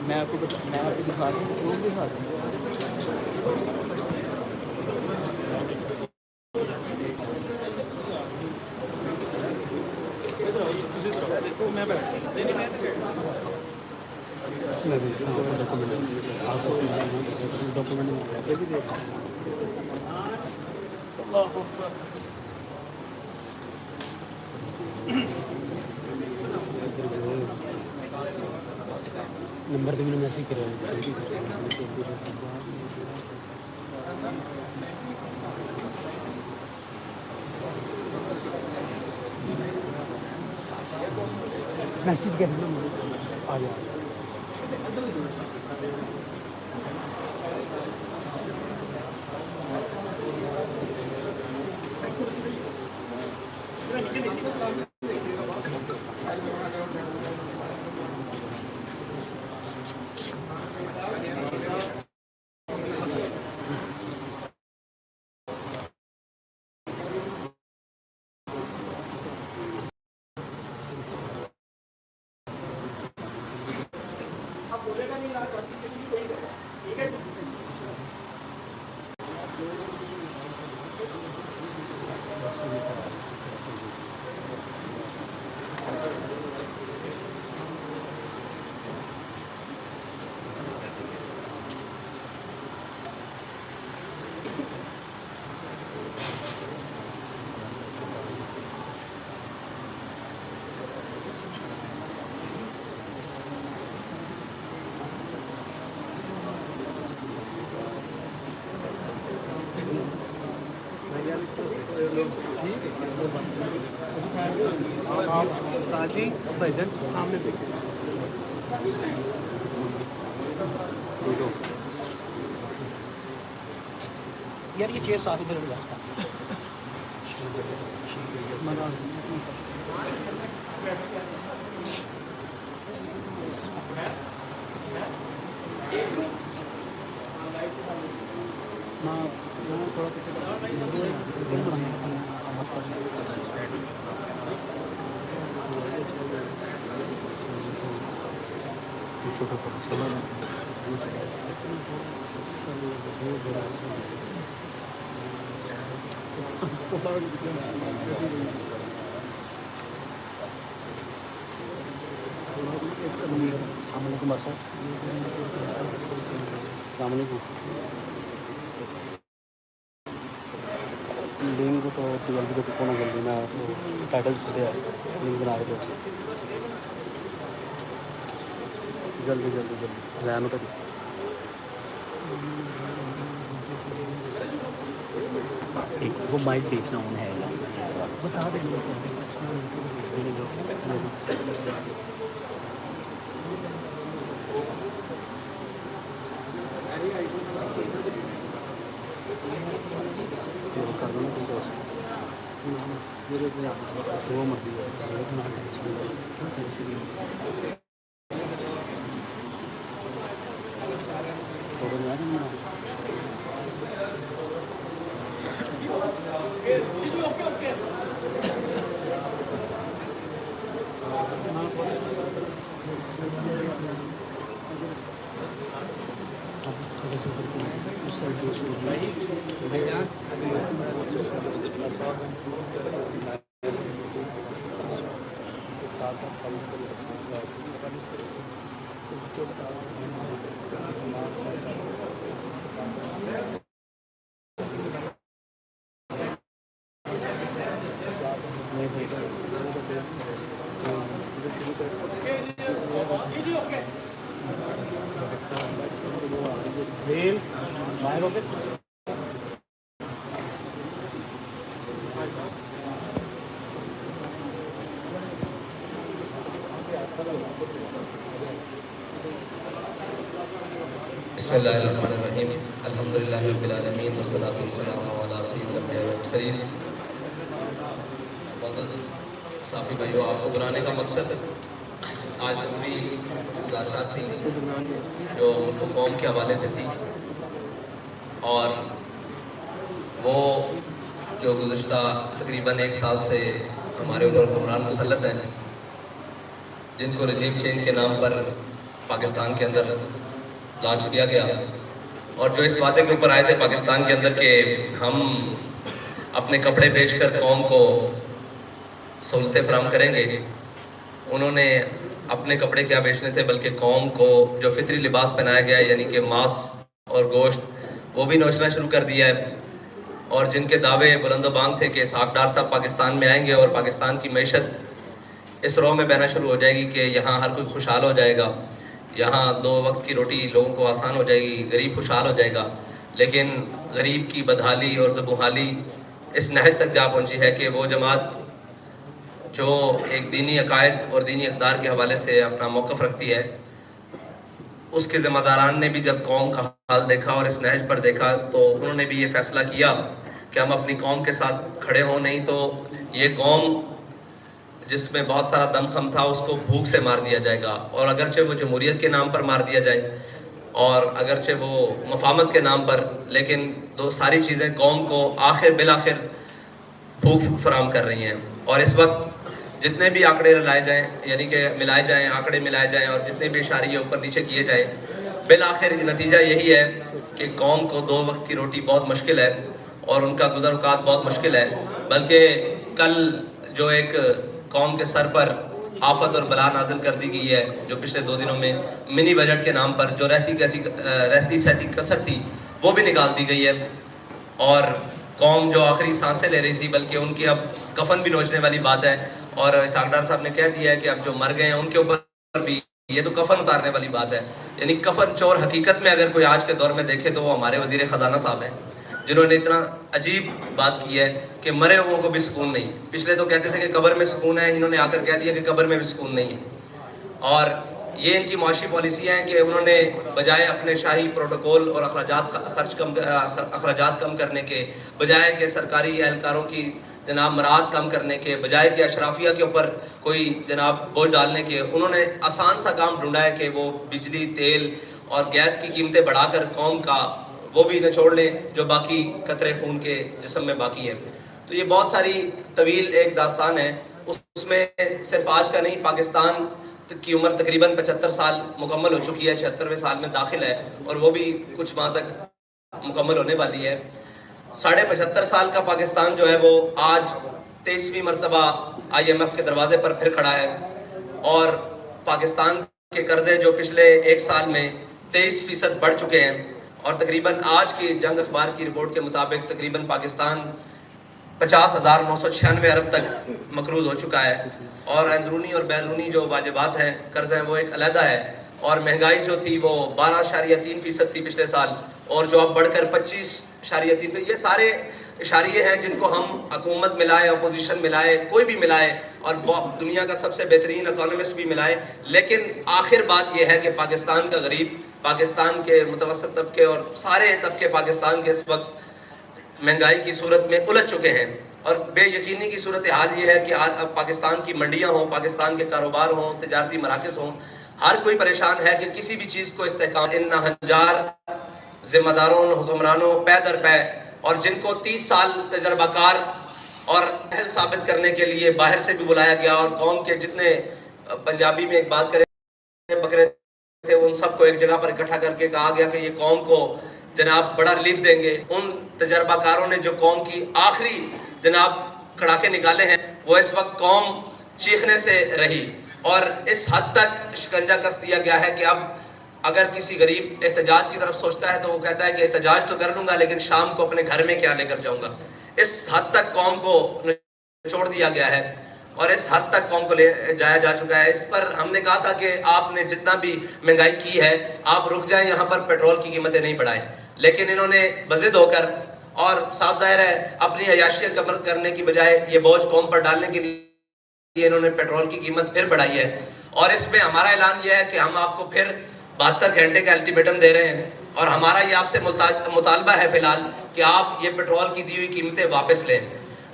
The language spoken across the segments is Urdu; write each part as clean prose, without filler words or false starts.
میں آپ کو دکھا دوں وہ بھی دکھا دوں نمبر بھی میں نے میسج کرا میسج کرنا آ جا جی بھائی جان سامنے دیکھیں یار یہ چیئر ساتھ ادھر ایڈجسٹ کر السلام علیکم لنک تو جلدی کو چکو نا جلدی میں ٹائٹل چھوٹے ہے لنک بنا کے جلدی جلدی جلدی لین تو وہ مائک دیکھنا آن ہے بتا دیں جو مرضی بسم اللہ الرحمن الرحیم الحمدللہ رب العالمین والصلاة والسلام علی سید الانبیاء والمرسلین. معزز صافی بھائیو، آپ کو بلانے کا مقصد آج ضروری کچھ گزارشات تھی جو ملک و قوم کے حوالے سے تھی، اور وہ جو گزشتہ تقریباً 1 سال سے ہمارے اوپر حکمران مسلط ہیں، جن کو رجیم چینج کے نام پر پاکستان کے اندر لانچ کیا گیا، اور جو اس وعدے کے اوپر آئے تھے پاکستان کے اندر کہ ہم اپنے کپڑے بیچ کر قوم کو سہولتیں فراہم کریں گے، انہوں نے اپنے کپڑے کیا بیچنے تھے بلکہ قوم کو جو فطری لباس پہنایا گیا ہے یعنی کہ ماس اور گوشت وہ بھی نوچنا شروع کر دیا ہے، اور جن کے دعوے بلند و بانگ تھے کہ اسحاق ڈار صاحب پاکستان میں آئیں گے اور پاکستان کی معیشت اس رو میں بہنا شروع ہو جائے گی کہ یہاں ہر کوئی خوشحال ہو جائے گا، یہاں 2 وقت کی روٹی لوگوں کو آسان ہو جائے گی، غریب خوشحال ہو جائے گا، لیکن غریب کی بدحالی اور زبوحالی اس نہج تک جا پہنچی ہے کہ وہ جماعت جو ایک دینی عقائد اور دینی اقدار کے حوالے سے اپنا موقف رکھتی ہے، اس کے ذمہ داران نے بھی جب قوم کا حال دیکھا اور اس نہج پر دیکھا تو انہوں نے بھی یہ فیصلہ کیا کہ ہم اپنی قوم کے ساتھ کھڑے ہوں، نہیں تو یہ قوم جس میں بہت سارا دم خم تھا اس کو بھوک سے مار دیا جائے گا، اور اگرچہ وہ جمہوریت کے نام پر مار دیا جائے اور اگرچہ وہ مفاہمت کے نام پر، لیکن ساری چیزیں قوم کو بالآخر بھوک فراہم کر رہی ہیں۔ اور اس وقت جتنے بھی آنکڑے لائے جائیں یعنی کہ ملائے جائیں، آنکڑے ملائے جائیں اور جتنے بھی اشاریے اوپر نیچے کیے جائیں، بالآخر نتیجہ یہی ہے کہ قوم کو 2 وقت کی روٹی بہت مشکل ہے اور ان کا گزر اوقات بہت مشکل ہے، بلکہ کل جو ایک قوم کے سر پر آفت اور بلا نازل کر دی گئی ہے جو پچھلے 2 دنوں میں منی بجٹ کے نام پر جو رہتی سہتی کسر تھی وہ بھی نکال دی گئی ہے، اور قوم جو آخری سانسیں لے رہی تھی بلکہ ان کی اب کفن بھی نوچنے والی بات ہے، اور اسحاق ڈار صاحب نے کہہ دیا ہے کہ اب جو مر گئے ہیں ان کے اوپر بھی یہ تو کفن اتارنے والی بات ہے، یعنی کفن چور حقیقت میں اگر کوئی آج کے دور میں دیکھے تو وہ ہمارے وزیر خزانہ صاحب ہیں جنہوں نے اتنا عجیب بات کی ہے کہ مرے ہوئوں کو بھی سکون نہیں۔ پچھلے تو کہتے تھے کہ قبر میں سکون ہے، انہوں نے آ کر کہہ دیا کہ قبر میں بھی سکون نہیں ہے، اور یہ ان کی معاشی پالیسیاں ہیں کہ انہوں نے بجائے اپنے شاہی پروٹوکول اور اخراجات کم کرنے کے، بجائے کہ سرکاری اہلکاروں کی جناب مراد کم کرنے کے، بجائے کہ اشرافیہ کے اوپر کوئی جناب بوجھ ڈالنے کے، انہوں نے آسان سا کام ڈھونڈا ہے کہ وہ بجلی، تیل اور گیس کی قیمتیں بڑھا کر قوم کا وہ بھی نچوڑ لیں جو باقی قطرے خون کے جسم میں باقی ہے۔ تو یہ بہت ساری طویل ایک داستان ہے، اس میں صرف آج کا نہیں، پاکستان کی عمر تقریباً 75 سال مکمل ہو چکی ہے، 76ویں سال میں داخل ہے اور وہ بھی کچھ ماہ تک مکمل ہونے والی ہے۔ 75.5 سال کا پاکستان جو ہے وہ آج 23ویں مرتبہ IMF کے دروازے پر پھر کھڑا ہے، اور پاکستان کے قرضے جو پچھلے 1 سال میں 23% بڑھ چکے ہیں، اور تقریباً آج کی جنگ اخبار کی رپورٹ کے مطابق تقریباً پاکستان 50,996 ارب تک مقروض ہو چکا ہے، اور اندرونی اور بیرونی جو واجبات ہیں قرض ہیں وہ ایک علیحدہ ہے، اور مہنگائی جو تھی وہ 12.3% تھی پچھلے سال، اور جو اب بڑھ کر 25.3%۔ یہ سارے اشاریے ہیں جن کو ہم حکومت ملائے، اپوزیشن ملائے، کوئی بھی ملائے، اور دنیا کا سب سے بہترین اکانومسٹ بھی ملائے، لیکن آخر بات یہ ہے کہ پاکستان کا غریب، پاکستان کے متوسط طبقے اور سارے طبقے پاکستان کے اس وقت مہنگائی کی صورت میں الجھ چکے ہیں، اور بے یقینی کی صورتحال یہ ہے کہ اب پاکستان کی منڈیاں ہوں، پاکستان کے کاروبار ہوں، تجارتی مراکز ہوں، ہر کوئی پریشان ہے کہ کسی بھی چیز کو استحکام ان ہنجار ذمہ داروں، حکمرانوں پے در پے، اور جن کو 30 سال تجربہ کار اور اہل ثابت کرنے کے لیے باہر سے بھی بلایا گیا، اور قوم کے جتنے پنجابی میں ایک بات کریں بکرے تھے ان سب کو ایک جگہ پر اکٹھا کر کے کہا گیا کہ یہ قوم کو جناب بڑا ریلیف دیں گے۔ ان تجربہ کاروں نے جو قوم کی آخری جناب کڑاکے نکالے ہیں وہ اس وقت قوم چیخنے سے رہی، اور اس حد تک شکنجہ کس دیا گیا ہے کہ اب اگر کسی غریب احتجاج کی طرف سوچتا ہے تو وہ کہتا ہے کہ احتجاج تو کر لوں گا لیکن شام کو اپنے گھر میں کیا لے کر جاؤں گا۔ اس حد تک قوم کو چھوڑ دیا گیا ہے، اور اس حد تک قوم کو لے جایا جا چکا ہے۔ اس پر ہم نے کہا تھا کہ آپ نے جتنا بھی مہنگائی کی ہے آپ رک جائیں، یہاں پر پیٹرول کی قیمتیں نہیں بڑھائیں، لیکن انہوں نے بضد ہو کر، اور صاف ظاہر ہے اپنی عیاشیت کم کرنے کی بجائے یہ بوجھ قوم پر ڈالنے کے لیے انہوں نے پیٹرول کی قیمت پھر بڑھائی ہے، اور اس میں ہمارا اعلان یہ ہے کہ ہم آپ کو پھر 72 گھنٹے کا الٹیمیٹم دے رہے ہیں، اور ہمارا یہ آپ سے مطالبہ ہے فی الحال کہ آپ یہ پیٹرول کی دی ہوئی قیمتیں واپس لیں،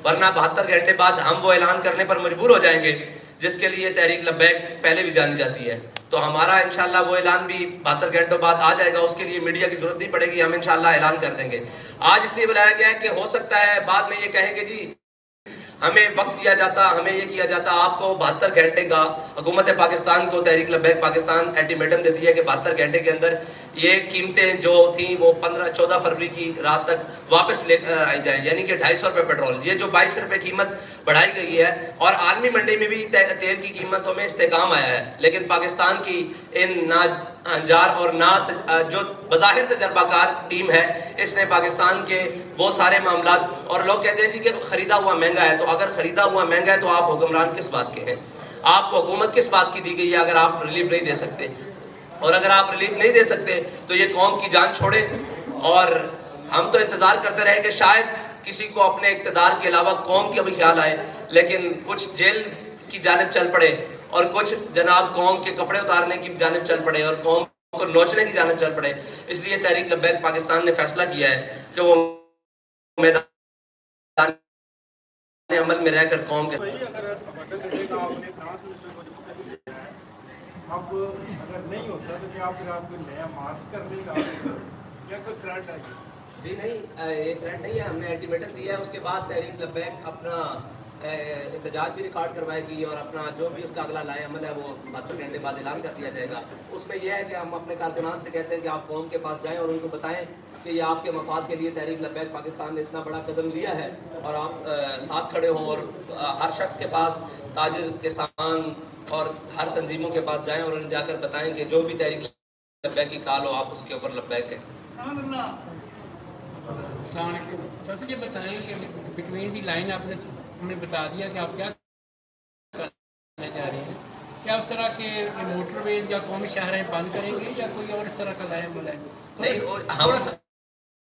ورنہ 72 گھنٹے بعد ہم وہ اعلان کرنے پر مجبور ہو جائیں گے جس کے لیے تحریک لبیک پہلے بھی جانی جاتی ہے۔ تو ہمارا انشاءاللہ وہ اعلان بھی 72 گھنٹوں بعد آ جائے گا، اس کے لیے میڈیا کی ضرورت نہیں پڑے گی، ہم انشاءاللہ اعلان کر دیں گے۔ آج اس لیے بلایا گیا ہے کہ ہو سکتا ہے بعد میں یہ کہیں کہ جی ہمیں وقت دیا جاتا, ہمیں یہ کیا جاتا, آپ کو 72 گھنٹے کا حکومت پاکستان کو تحریک لبیک پاکستان الٹیمیٹم دیتی ہے کہ 72 گھنٹے کے اندر یہ قیمتیں جو تھیں وہ 14 فروری کی رات تک واپس لے کر آئی جائیں, یعنی کہ 250 روپے پیٹرول. یہ جو 22 روپے قیمت بڑھائی گئی ہے, اور عالمی منڈی میں بھی تیل کی قیمتوں میں استحکام آیا ہے, لیکن پاکستان کی ان ناجار اور جو بظاہر تجربہ کار ٹیم ہے, اس نے پاکستان کے وہ سارے معاملات, اور لوگ کہتے ہیں جی کہ خریدا ہوا مہنگا ہے, تو اگر خریدا ہوا مہنگا ہے تو آپ حکمران کس بات کے ہیں؟ آپ کو حکومت کس بات کی دی گئی ہے اگر آپ ریلیف نہیں دے سکتے؟ اور اگر آپ ریلیف نہیں دے سکتے تو یہ قوم کی جان چھوڑے. اور ہم تو انتظار کرتے رہے کہ شاید کسی کو اپنے اقتدار کے علاوہ قوم کا بھی خیال آئے, لیکن کچھ جیل کی جانب چل پڑے اور کچھ جناب قوم کے کپڑے اتارنے کی جانب چل پڑے اور قوم کو نوچنے کی جانب چل پڑے. اس لیے تحریک لبیک پاکستان نے فیصلہ کیا ہے کہ وہ میدان عمل میں رہ کر قوم کے اب اگر نہیں ہوتا تو کیا پھر آپ کو نیا مارچ کرنے کا کیا کوئی تھریٹ ہے؟ جی نہیں, یہ تھریٹ نہیں ہے, ہم نے الٹیمیٹم دیا ہے. اس کے بعد تحریک لبیک اپنا احتجاج بھی ریکارڈ کروائے گی اور اپنا جو بھی اس کا اگلا لائے عمل ہے وہ 72 گھنٹے بعد اعلان کر دیا جائے گا. اس میں یہ ہے کہ ہم اپنے کارکنان سے کہتے ہیں کہ آپ قوم کے پاس جائیں اور ان کو بتائیں کہ یہ آپ کے مفاد کے لیے تحریک لبیک پاکستان نے اتنا بڑا قدم لیا ہے, اور آپ ساتھ کھڑے ہوں, اور ہر شخص کے پاس, تاجر, کسان اور ہر تنظیموں کے پاس جائیں اور ان جا کر بتائیں کہ جو بھی تحریک لبیک کی کال ہو آپ اس کے اوپر لبیک ہیں. السلام علیکم. سر سے یہ بتائیں کہ بٹوین دی لائن آپ نے ہمیں بتا دیا کہ آپ کیا کرنے جا رہے ہیں. کیا اس طرح کے موٹر ویز یا قومی شاہراہیں بند کریں گے یا کوئی اور اس طرح کا لائے عمل ہے؟ نہیں, ہم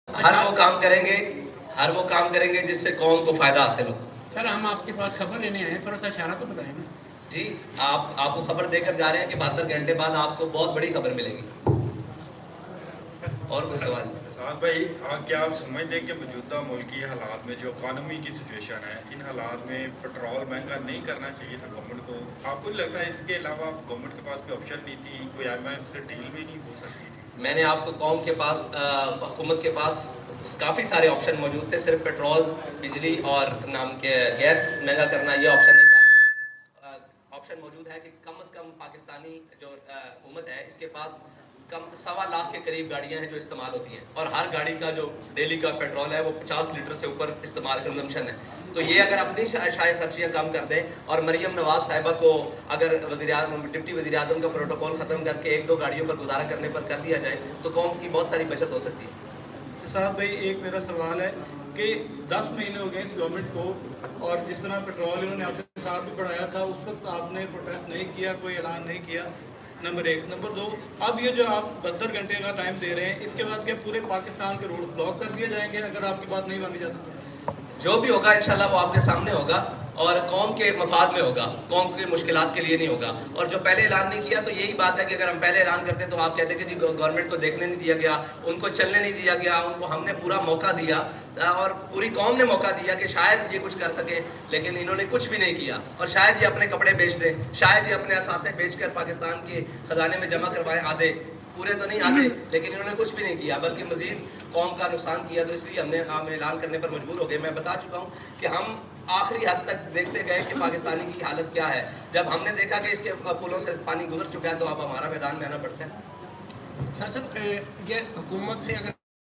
ہر وہ کام کریں گے جس سے قوم کو فائدہ حاصل ہو. سر ہم آپ کے پاس خبر لینے آئے ہیں, تھوڑا سا اشارہ تو بتائیں نا. جی آپ کو خبر دے کر جا رہے ہیں کہ 72 گھنٹے بعد آپ کو بہت بڑی خبر ملے گی. اور کوئی سوال؟ سعد بھائی, کیا آپ سمجھتے ہیں کہ موجودہ ملکی حالات میں جو اکانومی کی سچویشن ہے, ان حالات میں پٹرول مہنگا نہیں کرنا چاہیے تھا گورنمنٹ کو؟ آپ کو نہیں لگتا ہے اس کے علاوہ گورنمنٹ کے پاس کوئی آپشن نہیں تھی, کوئی IMF سے ڈیل بھی نہیں ہو سکتی تھی؟ میں نے آپ کو قوم کے پاس, حکومت کے پاس کافی سارے آپشن موجود تھے, صرف پیٹرول, بجلی اور نام کے گیس مہنگا کرنا یہ آپشن نہیں تھا. آپشن موجود ہے کہ کم از کم پاکستانی جو حکومت ہے اس کے پاس 1.25 لاکھ کے قریب گاڑیاں ہیں جو استعمال ہوتی ہیں, اور ہر گاڑی کا جو ڈیلی کا پیٹرول ہے وہ 50 لیٹر سے اوپر استعمال کنزمپشن ہے. تو یہ اگر اپنی شائع خرچیاں کم کر دیں اور مریم نواز صاحبہ کو اگر ڈپٹی وزیر اعظم کا پروٹوکول ختم کر کے 1-2 گاڑیوں پر گزارا کرنے پر کر دیا جائے تو قوم کی بہت ساری بچت ہو سکتی ہے. صاحب بھائی ایک میرا سوال ہے کہ 10 مہینے ہو گئے اس گورنمنٹ کو, اور جس طرح پیٹرول انہوں نے آپ کے ساتھ بھی بڑھایا تھا اس وقت آپ نے پروٹیسٹ نہیں کیا, کوئی اعلان نہیں کیا, نمبر 1. نمبر 2, اب یہ جو آپ 72 گھنٹے کا ٹائم دے رہے ہیں, اس کے بعد کیا پورے پاکستان کے روڈ بلاک کر دیے جائیں گے اگر آپ کی بات نہیں مانی جاتی تو؟ جو بھی ہوگا انشاءاللہ وہ آپ کے سامنے ہوگا اور قوم کے مفاد میں ہوگا, قوم کی مشکلات کے لیے نہیں ہوگا. اور جو پہلے اعلان نہیں کیا تو یہی بات ہے کہ اگر ہم پہلے اعلان کرتے تو آپ کہتے کہ جی گورنمنٹ کو دیکھنے نہیں دیا گیا, ان کو چلنے نہیں دیا گیا, ان کو ہم نے پورا موقع دیا اور پوری قوم نے موقع دیا کہ شاید یہ کچھ کر سکیں, لیکن انہوں نے کچھ بھی نہیں کیا. اور شاید یہ اپنے کپڑے بیچ دیں, شاید یہ اپنے اثاثے بیچ کر پاکستان کے خزانے میں جمع کروائیں, آدھے, پورے تو نہیں آدھے, لیکن انہوں نے کچھ بھی نہیں کیا بلکہ مزید قوم کا نقصان کیا. تو اس لیے ہم اعلان کرنے پر مجبور ہو گئے. میں بتا چکا ہوں کہ ہم آخری حد تک دیکھتے گئے کہ پاکستانی کی حالت کیا ہے. جب ہم نے دیکھا کہ اس کے پلوں سے پانی گزر چکا ہے تو اب ہمارا میدان میں آنا پڑتا ہے. صاحب یہ حکومت سے اگر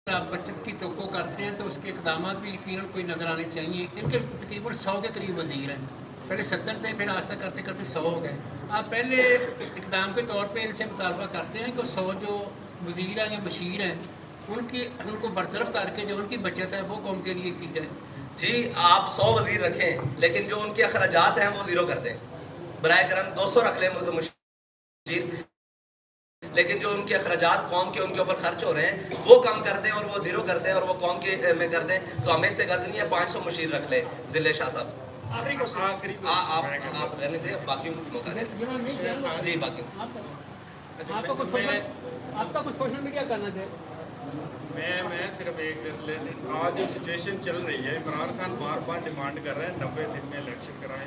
آپ بچت کی توقع کرتے ہیں تو اس کے اقدامات بھی یقیناً کوئی نظر آنے چاہیے. ان کے تقریباً 100 کے قریب وزیر ہیں, پہلے 70 تھے, پھر آہستہ کرتے کرتے 100 ہو گئے. آپ پہلے اقدام کے طور پہ ان سے مطالبہ کرتے ہیں کہ 100 جو وزیر ہیں یا مشیر ہیں ان کو برطرف کر کے جو ان کی بچت ہے وہ قوم کے لیے کی جائے. جی آپ 100 وزیر رکھیں لیکن جو ان کے اخراجات ہیں وہ زیرو کر دیں. برائے کرم 200 رکھ لیں مشیر, لیکن جو ان کے اخراجات قوم کے ان کے اوپر خرچ ہو رہے ہیں وہ کم کر دیں اور وہ زیرو کر دیں اور وہ قوم کے میں کر دیں. تو ہمیں اس سے غرض نہیں ہے 500 مشیر رکھ لیں. ذل شاہ صاحب آپ رہنے دیں, باقیوں کو موقع دیں. جی باقیوں آپ کا کچھ سوشل میڈیا کرنا چاہیے. میں صرف ایک آج جو سچویشن چل رہی ہے, عمران خان بار بار ڈیمانڈ کر رہے ہیں 90 دن میں الیکشن کرائیں